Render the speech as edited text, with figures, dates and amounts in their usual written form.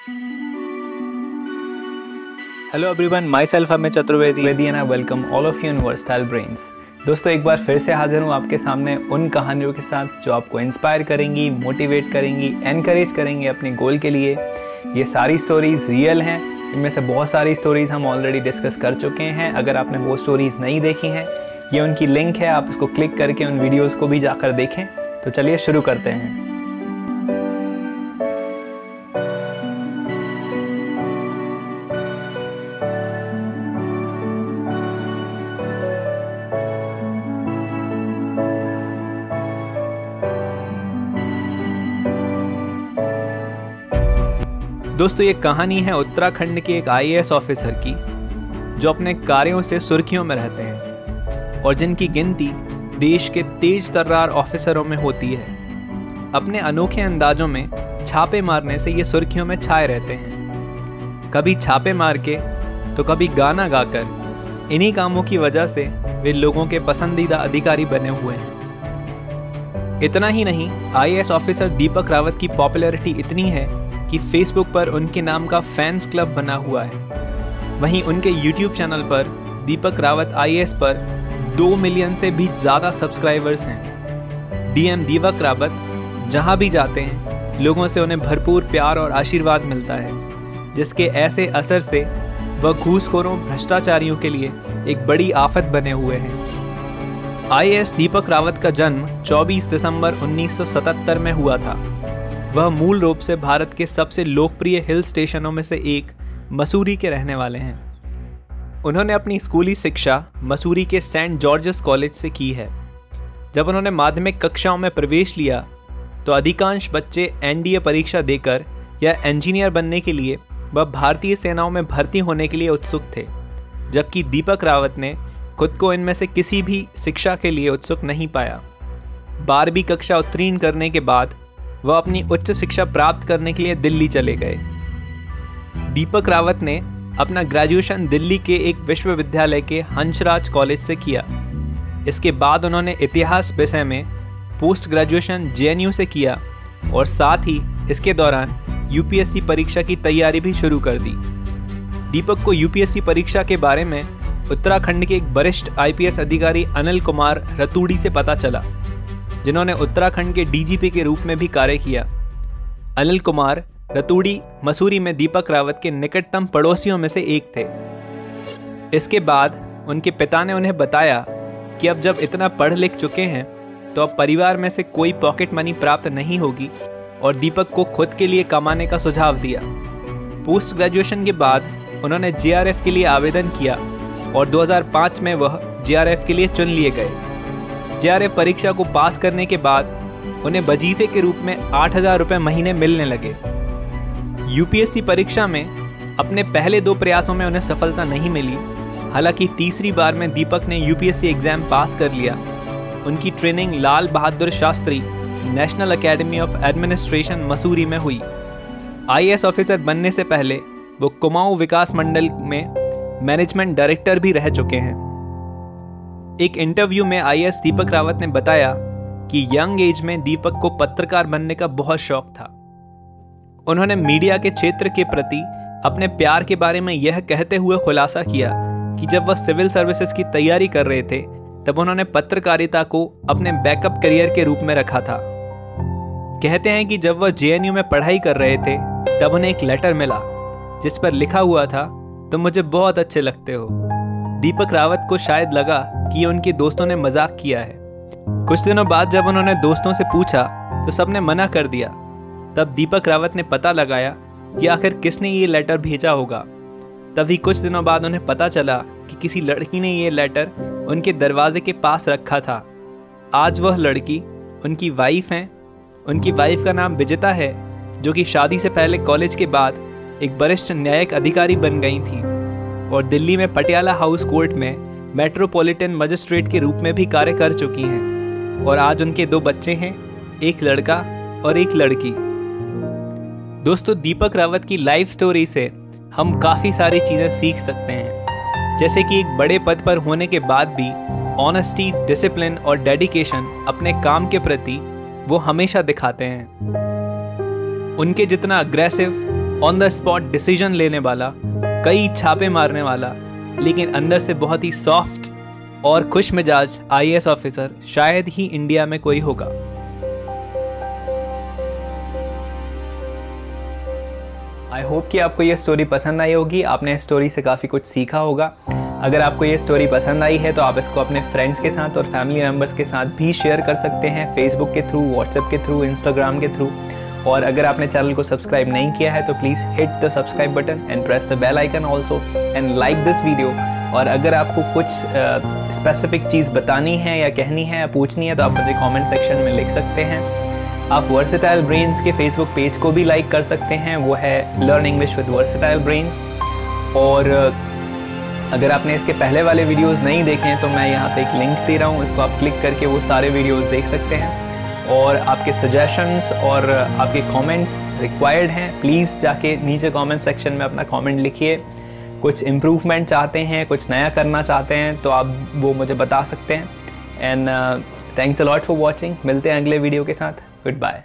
Hello everyone, my self Amit Chaturvedi and I welcome all of you in versatile brains. दोस्तों, एक बार फिर से हाजिर हूँ आपके सामने उन कहानियों के साथ जो आपको इंस्पायर करेंगी, मोटिवेट करेंगी, एनकरेज करेंगी अपने गोल के लिए। ये सारी स्टोरीज़ रियल हैं। इनमें से बहुत सारी स्टोरीज़ हम ऑलरेडी डिस्कस कर चुके हैं। अगर आपने वो स्टोरीज़ नहीं देखी हैं, ये उनकी लिंक है, आप उसको क्लिक करके उन वीडियोज़ को भी जाकर देखें। तो चलिए शुरू करते हैं। दोस्तों, ये कहानी है उत्तराखंड के एक आईएएस ऑफिसर की जो अपने कार्यों से सुर्खियों में रहते हैं और जिनकी गिनती देश के तेज तर्रार ऑफिसरों में होती है। अपने अनोखे अंदाजों में छापे मारने से ये सुर्खियों में छाए रहते हैं। कभी छापे मार के तो कभी गाना गाकर। इन्हीं कामों की वजह से वे लोगों के पसंदीदा अधिकारी बने हुए हैं। इतना ही नहीं, आईएएस ऑफिसर दीपक रावत की पॉपुलैरिटी इतनी है कि फेसबुक पर उनके नाम का फैंस क्लब बना हुआ है। वहीं उनके यूट्यूब चैनल पर दीपक रावत आईएएस पर 2 मिलियन से भी ज़्यादा सब्सक्राइबर्स हैं। डीएम दीपक रावत जहां भी जाते हैं, लोगों से उन्हें भरपूर प्यार और आशीर्वाद मिलता है, जिसके ऐसे असर से वह घूसखोरों, भ्रष्टाचारियों के लिए एक बड़ी आफत बने हुए हैं। आईएएस दीपक रावत का जन्म 24 दिसंबर 1977 में हुआ था। वह मूल रूप से भारत के सबसे लोकप्रिय हिल स्टेशनों में से एक मसूरी के रहने वाले हैं। उन्होंने अपनी स्कूली शिक्षा मसूरी के सेंट जॉर्जेस कॉलेज से की है। जब उन्होंने माध्यमिक कक्षाओं में प्रवेश लिया तो अधिकांश बच्चे एनडीए परीक्षा देकर या इंजीनियर बनने के लिए व भारतीय सेनाओं में भर्ती होने के लिए उत्सुक थे, जबकि दीपक रावत ने खुद को इनमें से किसी भी शिक्षा के लिए उत्सुक नहीं पाया। 12वीं कक्षा उत्तीर्ण करने के बाद वह अपनी उच्च शिक्षा प्राप्त करने के लिए दिल्ली चले गए। दीपक रावत ने अपना ग्रेजुएशन दिल्ली के एक विश्वविद्यालय के हंसराज कॉलेज से किया। इसके बाद उन्होंने इतिहास विषय में पोस्ट ग्रेजुएशन जेएनयू से किया और साथ ही इसके दौरान यूपीएससी परीक्षा की तैयारी भी शुरू कर दी। दीपक को यूपीएससी परीक्षा के बारे में उत्तराखंड के एक वरिष्ठ आईपीएस अधिकारी अनिल कुमार रतूड़ी से पता चला, जिन्होंने उत्तराखंड के डीजीपी के रूप में भी कार्य किया। अनिल कुमार रतूड़ी मसूरी में दीपक रावत के निकटतम पड़ोसियों में से एक थे। इसके बाद उनके पिता ने उन्हें बताया कि अब जब इतना पढ़ लिख चुके हैं तो अब परिवार में से कोई पॉकेट मनी प्राप्त नहीं होगी और दीपक को खुद के लिए कमाने का सुझाव दिया। पोस्ट ग्रेजुएशन के बाद उन्होंने जेआरएफ के लिए आवेदन किया और 2005 में वह जेआरएफ के लिए चुन लिए गए। जेआरएफ परीक्षा को पास करने के बाद उन्हें वजीफे के रूप में 8,000 रुपये महीने मिलने लगे। यूपीएससी परीक्षा में अपने पहले 2 प्रयासों में उन्हें सफलता नहीं मिली। हालांकि तीसरी बार में दीपक ने यूपीएससी एग्जाम पास कर लिया। उनकी training Lal Bahadur Shastri national academy of administration Mussoorie में हुई। आईएएस ऑफिसर बनने से पहले वो कुमाऊं विकास मंडल में मैनेजमेंट डायरेक्टर भी रह चुके हैं। एक इंटरव्यू में आईएएस दीपक रावत ने बताया कि यंग एज में दीपक को पत्रकार बनने का बहुत शौक था। उन्होंने मीडिया के क्षेत्र के प्रति अपने प्यार के बारे में यह कहते हुए खुलासा किया कि जब वह सिविल सर्विसेज की तैयारी कर रहे थे तब उन्होंने पत्रकारिता को अपने बैकअप करियर के रूप में रखा था। कहते हैं कि जब वह जेएनयू में पढ़ाई कर रहे थे तब उन्हें एक लेटर मिला जिस पर लिखा हुआ था, तुम मुझे बहुत अच्छे लगते हो। दीपक रावत को शायद लगा कि उनके दोस्तों ने मजाक किया है। कुछ दिनों बाद जब उन्होंने दोस्तों से पूछा तो सबने मना कर दिया। तब दीपक रावत ने पता लगाया कि आखिर किसने ये लेटर भेजा होगा। तभी कुछ दिनों बाद उन्हें पता चला कि किसी लड़की ने ये लेटर उनके दरवाजे के पास रखा था। आज वह लड़की उनकी वाइफ हैं। उनकी वाइफ का नाम विजिता है, जो कि शादी से पहले कॉलेज के बाद एक वरिष्ठ न्यायिक अधिकारी बन गई थी और दिल्ली में पटियाला हाउस कोर्ट में मेट्रोपॉलिटन मजिस्ट्रेट के रूप में भी कार्य कर चुकी हैं और आज उनके 2 बच्चे हैं, एक लड़का और एक लड़की। दोस्तों, दीपक रावत की लाइफ स्टोरी से हम काफ़ी सारी चीज़ें सीख सकते हैं, जैसे कि एक बड़े पद पर होने के बाद भी ऑनेस्टी, डिसिप्लिन और डेडिकेशन अपने काम के प्रति वो हमेशा दिखाते हैं। उनके जितना aggressive on the spot decision लेने वाला, कई छापे मारने वाला, लेकिन अंदर से बहुत ही सॉफ्ट और खुश मिजाज IAS ऑफिसर शायद ही इंडिया में कोई होगा। आई होप कि आपको ये स्टोरी पसंद आई होगी, आपने इस स्टोरी से काफ़ी कुछ सीखा होगा। अगर आपको ये स्टोरी पसंद आई है तो आप इसको अपने फ्रेंड्स के साथ और फैमिली मेम्बर्स के साथ भी शेयर कर सकते हैं, फेसबुक के थ्रू, व्हाट्सएप के थ्रू, इंस्टाग्राम के थ्रू। और अगर आपने चैनल को सब्सक्राइब नहीं किया है तो please hit the subscribe button and press the bell icon also and like this video. और अगर आपको कुछ स्पेसिफिक चीज़ बतानी है या कहनी है या पूछनी है तो आप मुझे कमेंट सेक्शन में लिख सकते हैं। आप वर्सेटाइल ब्रेन्स के फेसबुक पेज को भी लाइक कर सकते हैं, वो है learn English with versatile brains. और अगर आपने इसके पहले वाले वीडियोस नहीं देखे हैं तो मैं यहाँ पे एक लिंक दे रहा हूँ, इसको आप क्लिक करके वो सारे वीडियोस देख सकते हैं। और आपके सजेशंस और आपके कमेंट्स रिक्वायर्ड हैं, प्लीज़ जाके नीचे कमेंट सेक्शन में अपना कमेंट लिखिए। कुछ इम्प्रूवमेंट चाहते हैं, कुछ नया करना चाहते हैं तो आप वो मुझे बता सकते हैं। And thanks a lot for watching. मिलते हैं अगले वीडियो के साथ। Good bye.